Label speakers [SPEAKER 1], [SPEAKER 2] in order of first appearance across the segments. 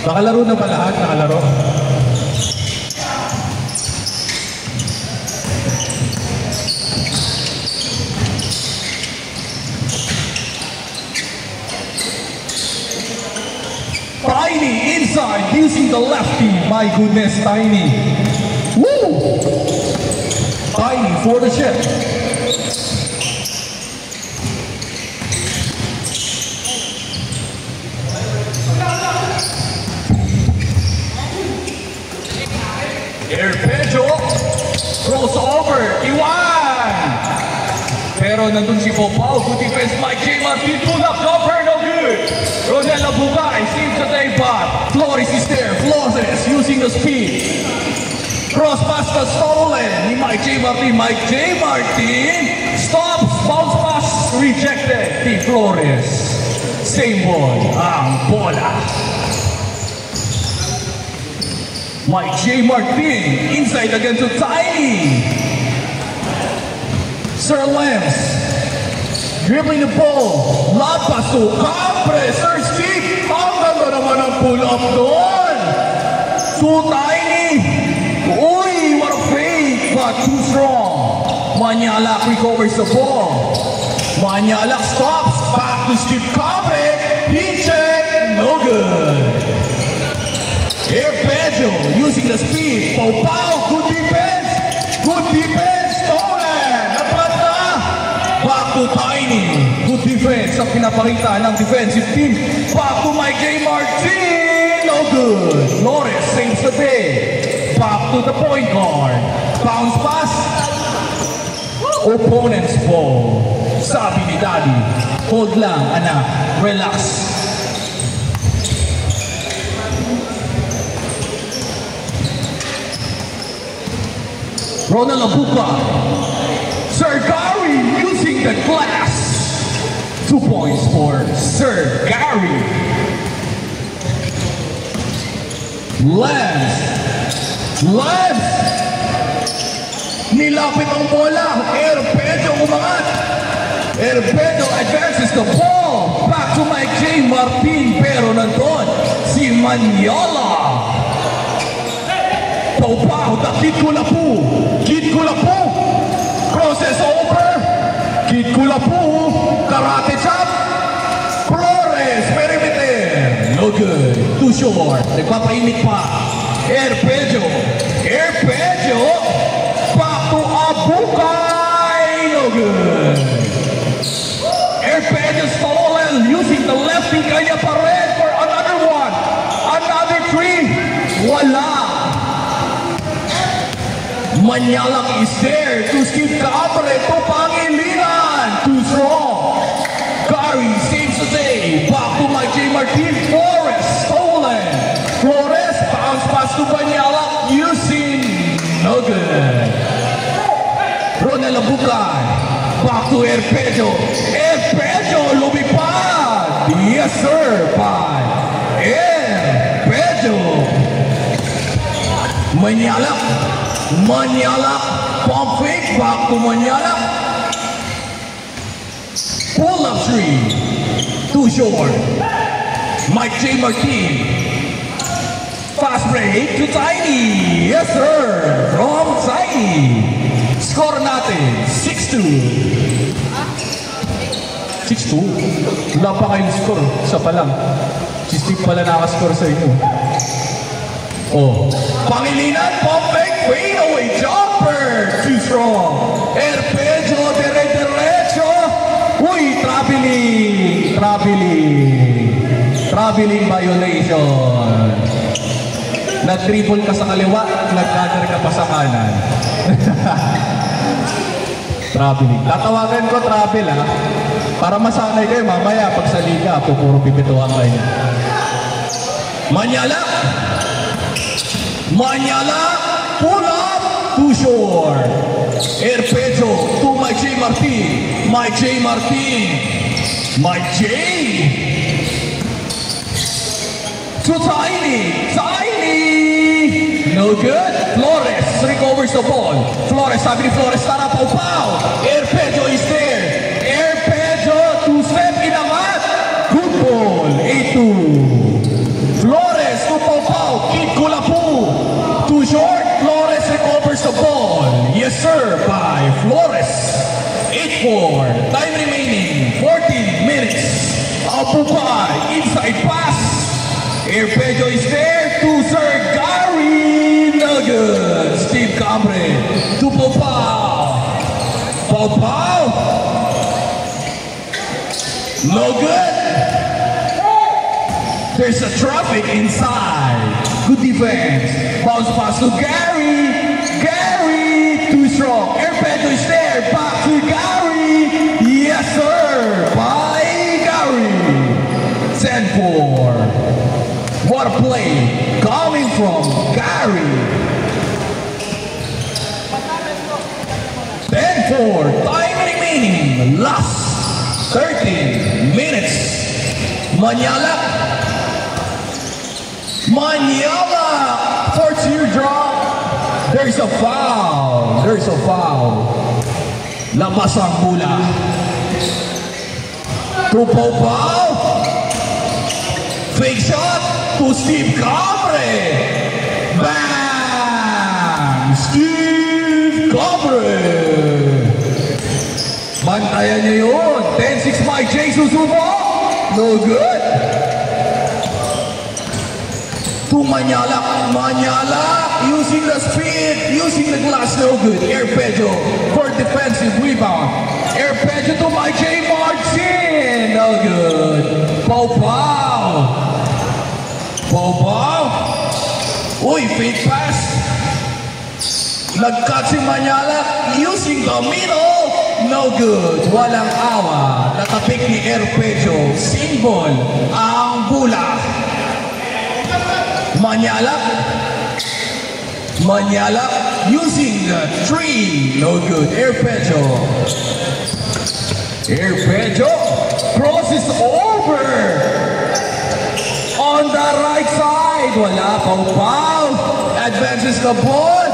[SPEAKER 1] Nakalaro na ba lahat? Nakalaro?
[SPEAKER 2] Tiny inside using the lefty. My goodness, Tiny. Woo! Tiny for the chip. Arpeggio. Crossover. Iwan. Pero nandun si Popao. Good defense by J. Martin. Pull up jumper. No good. Ronella Bugay seems to take back. Flores is there. Flores using the speed. Cross pass was stolen. Mike J. Martin. Mike J. Martin stops. Bounce pass rejected. T. Flores. Same ball. Ang bola. Mike J. Martin inside again to Tiny. Sir Lance dribbling the ball. Lapas to Capre. Sir Steve. Ang ganda naman ang pull up doon. To Tiny. Uy, what a fake, but too strong. Manyalak recovers the ball. Manyalak stops. Back to Steve Capre. He check. No good. Arpeggio using the speed. Popao, good defense. Good defense. Stolen. Naplata. Back to Tiny. Good defense ang pinapakita ng defensive team. Back to Mike J. Martin. No good. Flores saves the day. Back to the point guard. Bounce pass. Opponent's ball. Sabi ni Daddy, hold lang anak. Relax. Ronald Abuka. Sir Gary using the glass. 2 points for Sir Gary. Lance. Nilapit ang bola. Arpeggio umangat. Arpeggio advances the ball. Back to Mike J. Martin. Pero nandun si Maniola. Popao, the Kid Kulapu. Kid Kulapu. Crosses over. Kid Kulapu. Karate chop. Flores. Perimeter. No good. Too short. Nagpapainit pa. Arpeggio. Back to Abukay. No good. Arpeggio stolen. Using the lefty. Kanya pa rin for another one. Another three. Wala. Manyalak is there to skip Capre to Pangilinan. Too strong. Gary saves the day. Back to Mike J. Martin. Flores stolen. Flores bounce pass to Manyalak using no good. Ronel Abucay. Back to Arpeggio. Arpeggio lumipad. Yes sir. By Arpeggio. Manyalak, pump fake, back to Manyalak. Pull up three, too short. Mike J. Martin. Fast break to Tiny. Yes sir, from Tiny. Score natin, 6-2. 6-2? Wala pa kayong score, isa pa lang. Si Steve pala nakascore sa inyo. Oh, Pangilinan, pump fake, fade away jumper, too strong. Arpeggio, diretso. Uy, traveling violation. Nag-triple ka sa kaliwa, nag-cutter ka pa sa kanan. Traveling. Tatawagan ko travel ha. Para masanay kayo mamaya pag sa liga, puro pipituan kayo. Manyalak, pull up, too short. Arpeggio to Mike J. Martin. Mike J. To Tiny. No good. Flores recovers the ball. Sabi ni Flores, tara Popao. Arpeggio is there. Arpeggio to step in angat. Good ball. 8-2. Flores to 8-4. Time remaining, 14 minutes. Abukay, inside pass. Arpeggio is there to Sir Gary. No good. Steve Cambre to Popao. Popao. No good. There's a traffic inside. Good defense. Bounce pass to Gary. Gary, too strong. Arpeggio is there. Back to Gary. Yes, sir. By Gary. 10-4. What a play coming from Gary. 10-4. Time remaining. Last 13 minutes. Manyala. Manyala for teardrop. There's a foul. There's a foul. Labas ang bola. Tupopao. Fake shot to Steve Cambre. Bang! Steve Cambre. Bantayan niyo yun. 10-6 Mike J. Susubo. No good. To Manyala. Manyala using the speed, using the glass. No good. Arpeggio for defensive rebound. Arpeggio to Mike J. Martin. No good. Popao. Popao. Uy, fake pass. Nag-cut si Manyala using the middle. No good. Walang awa. Natapik ni Arpeggio. Symbol ang bola. Manyala. Manyala using the three. No good. Arpeggio. Arpeggio crosses over. On the right side, wala pang foul. Advances the ball.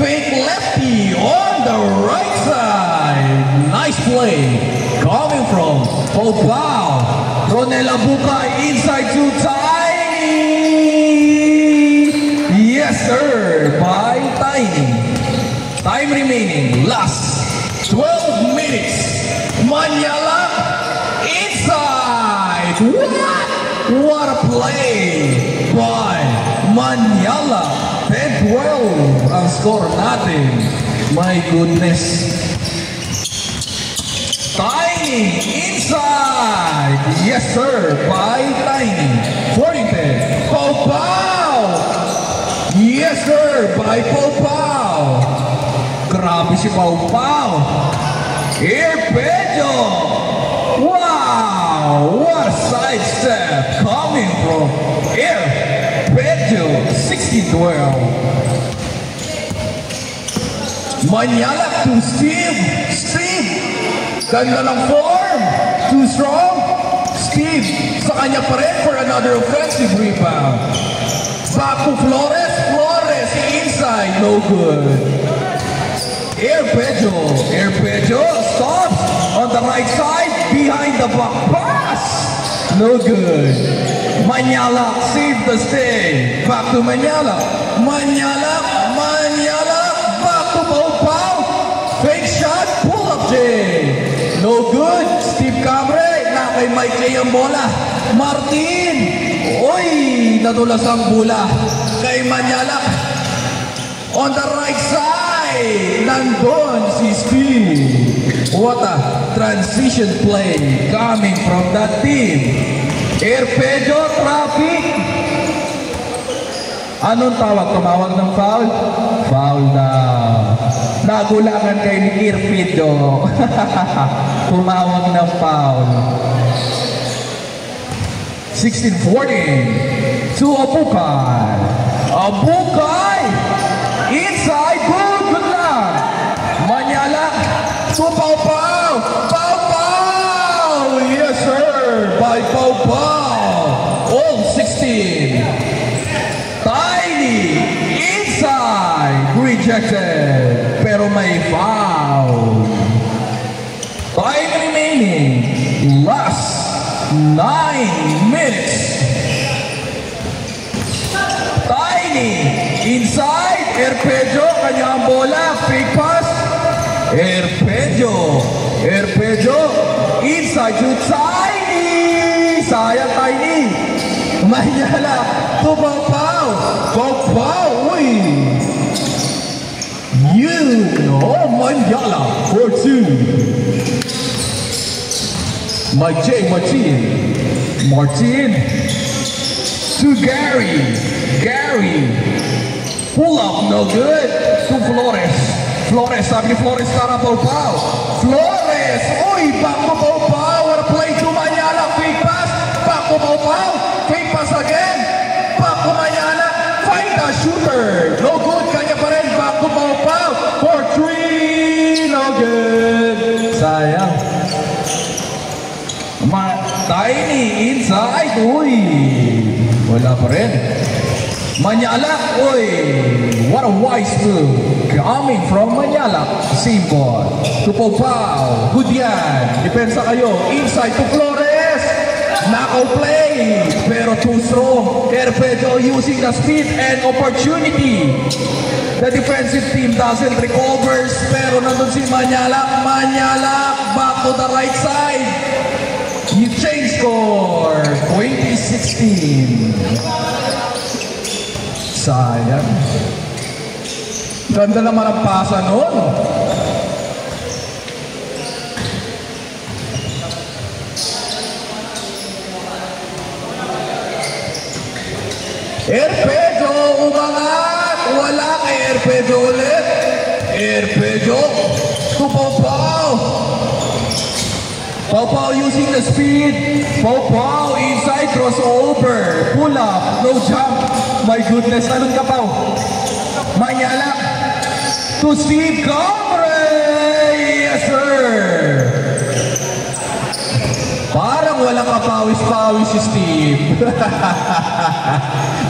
[SPEAKER 2] Fake lefty on the right side. Nice play coming from Popao. Ronel Abukay inside to Tiny. Yes, sir, by Tiny. Time remaining, last 12 minutes. Manyala inside. What a play by Manyala. 10-12 ang score natin. My goodness. Tiny inside. Yes, sir. By Tiny. 40-10. Popao. Yes, sir. By Popao. Grabe si Popao. Arpeggio. Wow. What a sidestep coming from Arpeggio. 16-12. Manyala to Steve. Steve. Ganda ng form. Too strong. Steve. Sa kanya pa rin for another offensive rebound. Back to Flores. Flores inside. No good. Arpeggio. Arpeggio stops on the right side. Behind the back pass. No good. Manyala saved the stay. Back to Manyala. Manyala. Manyala. Back to Popao. Fake shot. Pull up J. No good. Steve Cambre. Na kay Mike J ang bola. Martin. Uy. Nadulas ang bola. Kay Manyala. On the right side. Nandun si Steve. What a transition play coming from that team. Arpeggio, traffic. Anong tawag? Tumawag ng foul? Foul na. Nagulangan kay ni Arpeggio. Tumawag ng foul. 16-14 to Abukay. Abukay inside. Good lang. Manyala to Popao. Popao. Yes, sir. By Popao. All 16. Tiny inside. Rejected. Pero may foul. Time remaining. Last 9 minutes. Tiny inside. Arpeggio. Kanya ang bola. Fake pass. Arpeggio Erpejo, inside to Tiny! Sayang Tiny! Manyala to Pau-Pau! Pau-Pau, uy! Manyala for 2. Mike J. Martin to Gary. Pull up, no good. To Flores, sabi ni Flores para Pau-Pau. Flores, uy, back to Pau-Pau. What a play to Manyala. Fake pass, back to Pau-Pau. Fake pass again. Back to Manyala. Find the shooter. No good, kanya pa rin. Back to Pau-Pau for 3. No good. Sayang. Tiny inside, uy. Wala pa rin. Manyala, uy. What a wise move. Coming from Manyala. Same ball. To Pau-Pau. Good yan. Depensa kayo. Inside to Flores. Knockout play. Pero too strong. Erpejo using the speed and opportunity. The defensive team doesn't recover. Pero nandun si Manyala. Manyala back to the right side. You change score. 2016. Sayang. Ganda naman ang pasa nun. Erpejo, umangat. Wala kay Erpejo ulit. Erpejo to Pau-Pau. Pau-Pau using the speed. Pau-Pau inside crossover. Pull up. No jump. My goodness. Anong kapaw? Manyala to Steve Combre. Yes, sir. Parang walang kapawis-pawis si Steve.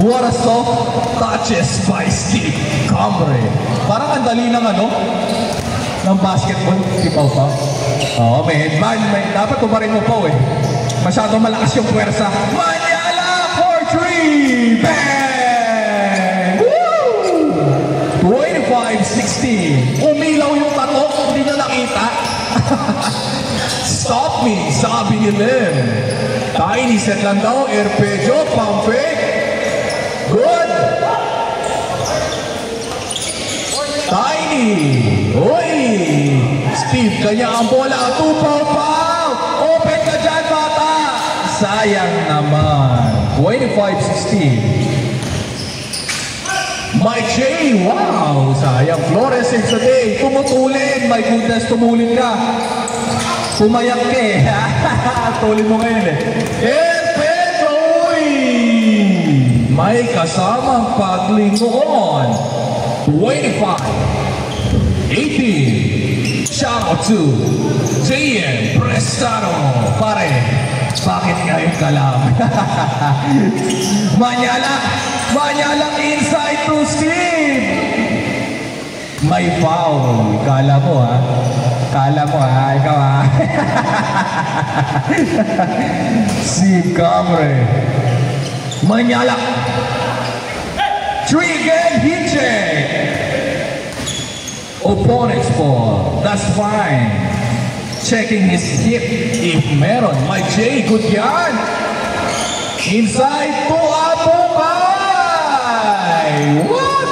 [SPEAKER 2] What a soft touches by Steve Combre. Parang ang dali ng ng basketball si Pau-Pau. Oh, man. Dapat tumarin mo pa Masyadong malakas yung puwersa. Manyala for 3. Bang! Woo! 25-16. Umilaw yung tato. Hindi nyo nakita. Stop me, sabi ni Lim. Tiny set lang daw. Erpejo, pump fake. Good. Tiny. Uy. Steve, kanya ang bola. To Pau-Pau. Open ka dyan, bata. Sayang naman. 25-16. Mike J. Wow. Sayang. Flores saves the day. Tumutulin. My goodness, tumulin ka. Pumayak ka Tulin mo ngayon Erpejo, uy. May kasamang paglingon. 25-18. Shout out to JM Prestano. Pare, bakit ngayon ka lang? Manyala inside to Steve. May foul. Kala mo ikaw Steve Combre. Manyala. 3 again, hit check. Opponent's ball. That's fine. Checking his hip if meron. Mike J, good yan. Inside to Apokay. What?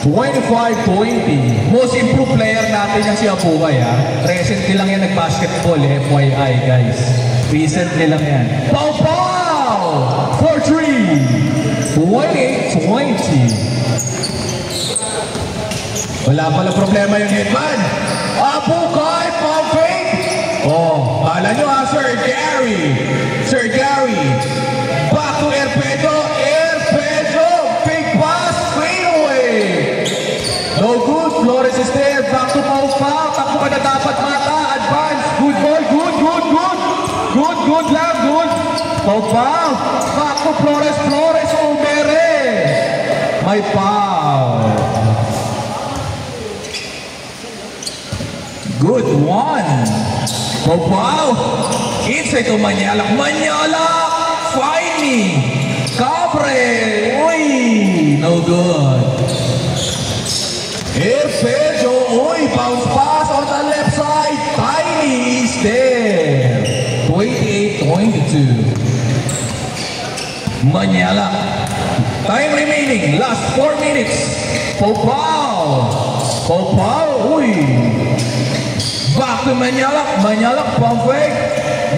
[SPEAKER 2] 25-20. Most improved player natin yung si Apokay Recently lang yan nag-basketball FYI guys. Recently lang yan. Pau-Pau for 3. 28-20. Wala pala problema yung headman. Apokay, pump fake. Oh, kala nyo Sir Gary. Back to Erpejo. Big pass, fade away. No good, Flores is there. Back to Pau-Pau. Takbo ka na dapat mata. Advance. Good ball, good. Good lang. Pau-Pau. Back to Flores. Umere. May foul. Good one. Pau-Pau. Inside to Manyala. Find me. Combre. Uy. No good. Erpejo. Uy. Bounce pass on the left side. Manyala. Time remaining, last 4 minutes. Popao. Uy. Back to Manyala. Manyala, pump fake.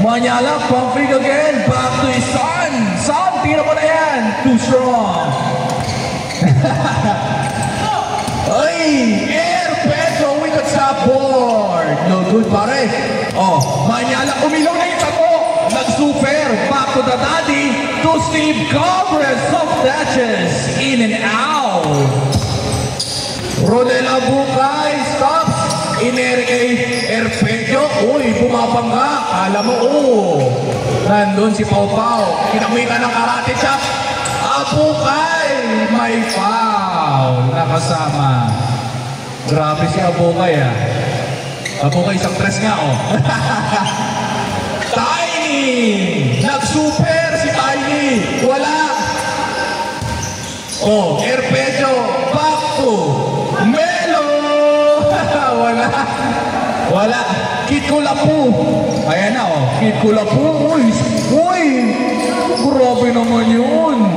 [SPEAKER 2] Manyala, pump fake again. Back to his son. Son, tira mo na yan. Too strong. Ay, Air Pedro with the top board. No good, pare. Oh, Manyala, umilaw na yung tapo. Nag-super. Back to the daddy. To Steve Cobres. Soft touches. In and out. Rodela Bukay stops. Air Pedro. Uy, bumabangga. Alam mo, nandun si Pau Pau. Kinamita ng karate chop. Abukay. May foul. Nakasama. Grabe si Abukay, ah. Abukay, isang tres nga, oh. Tiny. Nag-super si Tiny. Wala. Oh, Air Pedro. Back to Melo. Wala. Kid Kulapu. Ayan na, oh. Kid Kulapu. Uy. Grabe naman yun.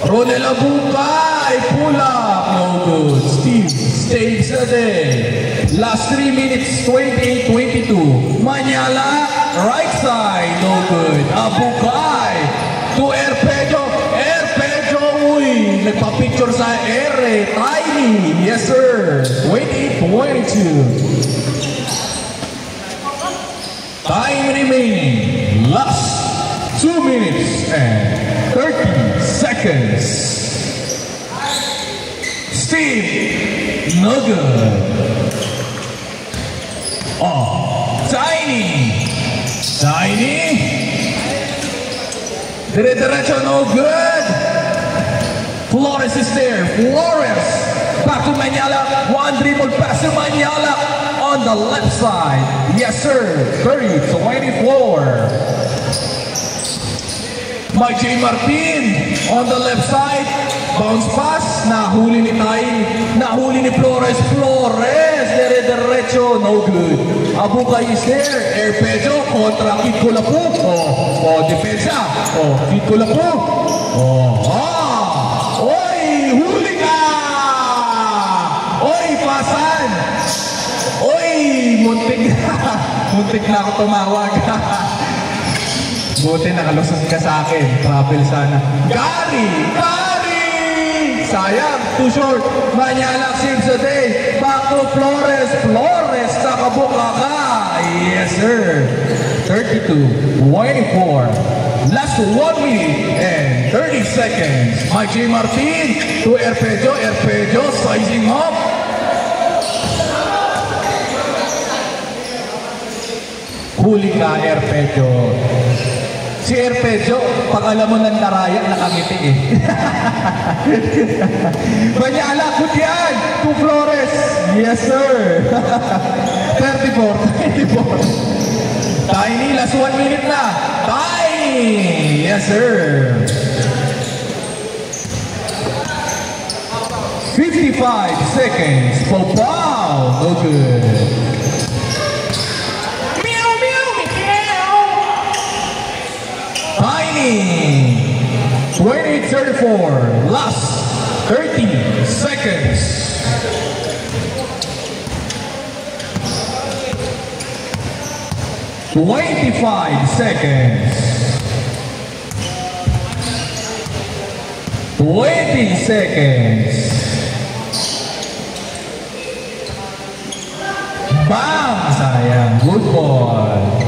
[SPEAKER 2] Rodela Bukay. Pull up. No good. Steve stays a day. Last 3 minutes. 28-22. Manyala. Right side. No good. Abukay. To Air Pedro. Uy, nagpa-picture sa air, Tiny. Yes, sir. 28-22. Time remaining. Last 2 minutes and 30 seconds. Steve, no good. Oh, Tiny. Dire-diretso, no good. Flores is there. Flores. Back to Manyala. One dribble pass to Manyala on the left side. Yes, sir. 30-24. Mike J. Martin on the left side. Bounce pass. Nahuli ni Flores. Dire-diretso. No good. Abukay is there. Air Pedro kontra Kid Kulapu. Oh, depensa. Oh, Kid Kulapu. Oy, huli ka! Oy, pasan! Oy, muntik na ako tumawag. Buti nakalusot ka sa akin. Travel sana. Gary! Sayang, too short. Manyala saves the day. Back to Flores. Nakabuka ka. Yes, sir. 32-24. Last 1 minute and 30 seconds. Mike J. Martin to Air Pedro sizing up. Huli ka, Air Pedro. Si Air Pedro, pag alam mo ng narayan, nakangiti eh. Manyala, good yan. To Flores. Yes, sir. 34. Tiny, last 1 minute na. Tiny! Yes, sir. 55 seconds. Popao. No good. Tiny. 28-34. Last 30 seconds. $25 seconds. 20 seconds. Bam! Sayang. Good ball.